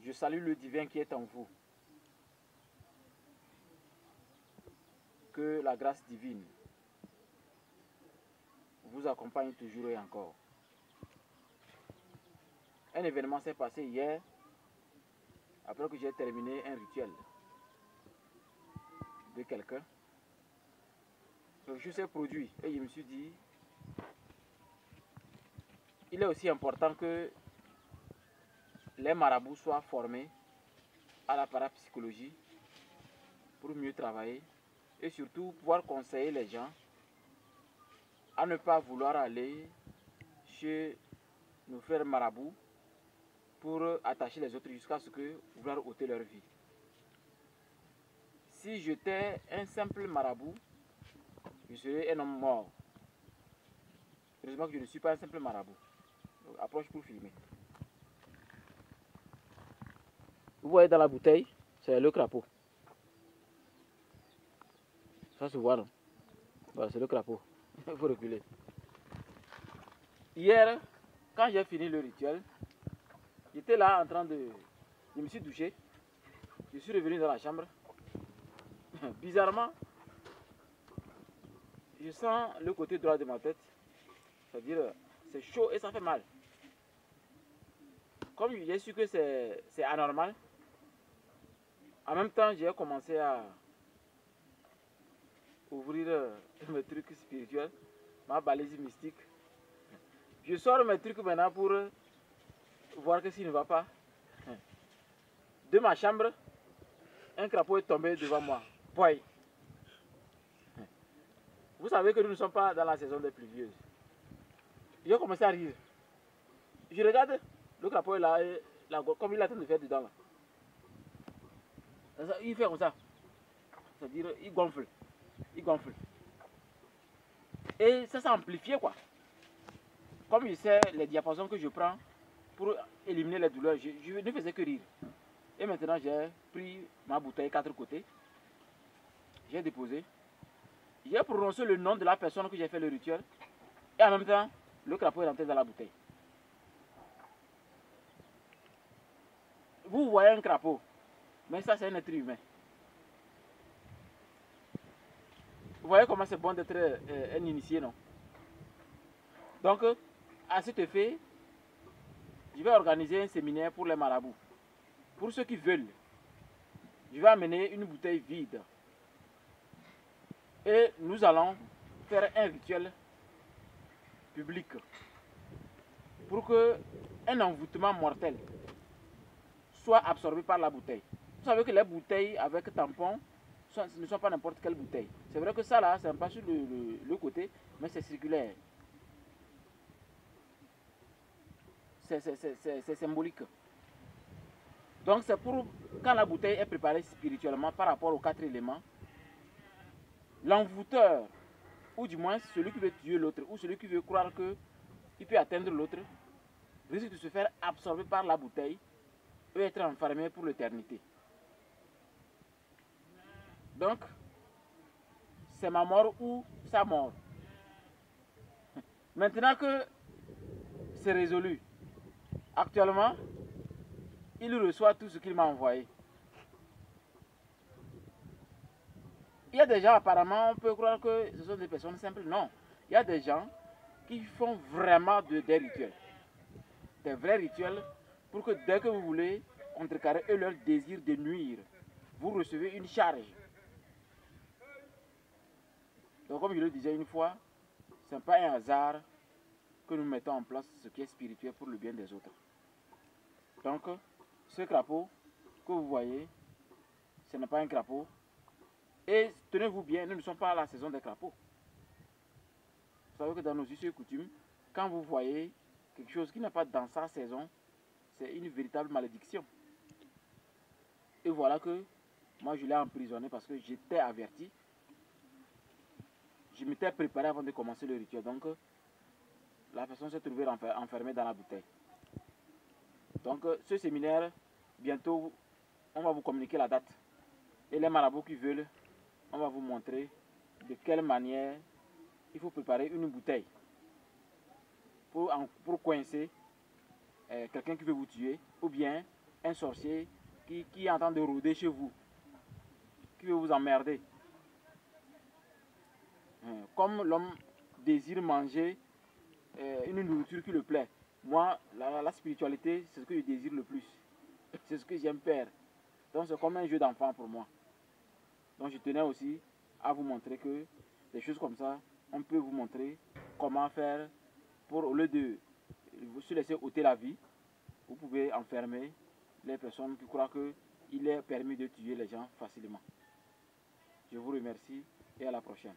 Je salue le divin qui est en vous. Que la grâce divine vous accompagne toujours et encore. Un événement s'est passé hier, après que j'ai terminé un rituel de quelqu'un. Je s'est produit et je me suis dit, il est aussi important que les marabouts soient formés à la parapsychologie pour mieux travailler et surtout pouvoir conseiller les gens à ne pas vouloir aller chez nos frères marabouts pour attacher les autres jusqu'à ce que vouloir ôter leur vie. Si j'étais un simple marabout, je serais un homme mort. Heureusement que je ne suis pas un simple marabout. Donc, approche pour filmer. Vous voyez dans la bouteille, c'est le crapaud. Ça se voit, non? Voilà, c'est le crapaud. Il faut reculer. Hier, quand j'ai fini le rituel, j'étais là en train de... Je me suis douché. Je suis revenu dans la chambre. Bizarrement, je sens le côté droit de ma tête. C'est-à-dire, c'est chaud et ça fait mal. Comme j'ai su que c'est anormal, en même temps, j'ai commencé à ouvrir mes trucs spirituels, ma balise mystique. Je sors mes trucs maintenant pour voir que s'il ne va pas. De ma chambre, un crapaud est tombé devant moi. Boy. Vous savez que nous ne sommes pas dans la saison des pluvieuses. J'ai commencé à rire. Je regarde, le crapaud est là, et comme il est en train de faire dedans là. Il fait comme ça. C'est-à-dire, il gonfle. Il gonfle. Et ça s'est amplifié quoi. Comme il sait les diapasons que je prends pour éliminer les douleurs, je ne faisais que rire. Et maintenant, j'ai pris ma bouteille 4 côtés. J'ai déposé. J'ai prononcé le nom de la personne que j'ai fait le rituel. Et en même temps, le crapaud est rentré dans la bouteille. Vous voyez un crapaud, mais ça c'est un être humain. Vous voyez comment c'est bon d'être un initié, non? Donc, à cet effet, je vais organiser un séminaire pour les marabouts. Pour ceux qui veulent, je vais amener une bouteille vide. Et nous allons faire un rituel public pour que un envoûtement mortel soit absorbé par la bouteille. Vous savez que les bouteilles avec tampon ne sont pas n'importe quelle bouteille. C'est vrai que ça là, c'est pas sur le côté, mais c'est circulaire. C'est symbolique. Donc c'est pour quand la bouteille est préparée spirituellement par rapport aux 4 éléments, l'envoûteur, ou du moins celui qui veut tuer l'autre, ou celui qui veut croire qu'il peut atteindre l'autre, risque de se faire absorber par la bouteille et être enfermé pour l'éternité. Donc, c'est ma mort ou sa mort. Maintenant que c'est résolu, actuellement, il reçoit tout ce qu'il m'a envoyé. Il y a des gens, apparemment, on peut croire que ce sont des personnes simples. Non. Il y a des gens qui font vraiment des rituels. Des vrais rituels pour que dès que vous voulez contrecarrer eux leur désir de nuire, vous recevez une charge. Donc comme je le disais une fois, ce n'est pas un hasard que nous mettons en place ce qui est spirituel pour le bien des autres. Donc ce crapaud que vous voyez, ce n'est pas un crapaud. Et tenez-vous bien, nous ne sommes pas à la saison des crapauds. Vous savez que dans nos us et coutumes, quand vous voyez quelque chose qui n'est pas dans sa saison, c'est une véritable malédiction. Et voilà que moi je l'ai emprisonné parce que j'étais averti. Je m'étais préparé avant de commencer le rituel. Donc la personne s'est trouvée enfermée dans la bouteille. Donc ce séminaire, bientôt on va vous communiquer la date. Et les marabouts qui veulent, on va vous montrer de quelle manière il faut préparer une bouteille pour coincer quelqu'un qui veut vous tuer, ou bien un sorcier qui est en train de rôder chez vous, qui veut vous emmerder. Comme l'homme désire manger une nourriture qui le plaît, moi, la spiritualité, c'est ce que je désire le plus. C'est ce que j'aime faire. Donc c'est comme un jeu d'enfant pour moi. Donc je tenais aussi à vous montrer que des choses comme ça, on peut vous montrer comment faire pour, au lieu de se laisser ôter la vie, vous pouvez enfermer les personnes qui croient qu'il est permis de tuer les gens facilement. Je vous remercie et à la prochaine.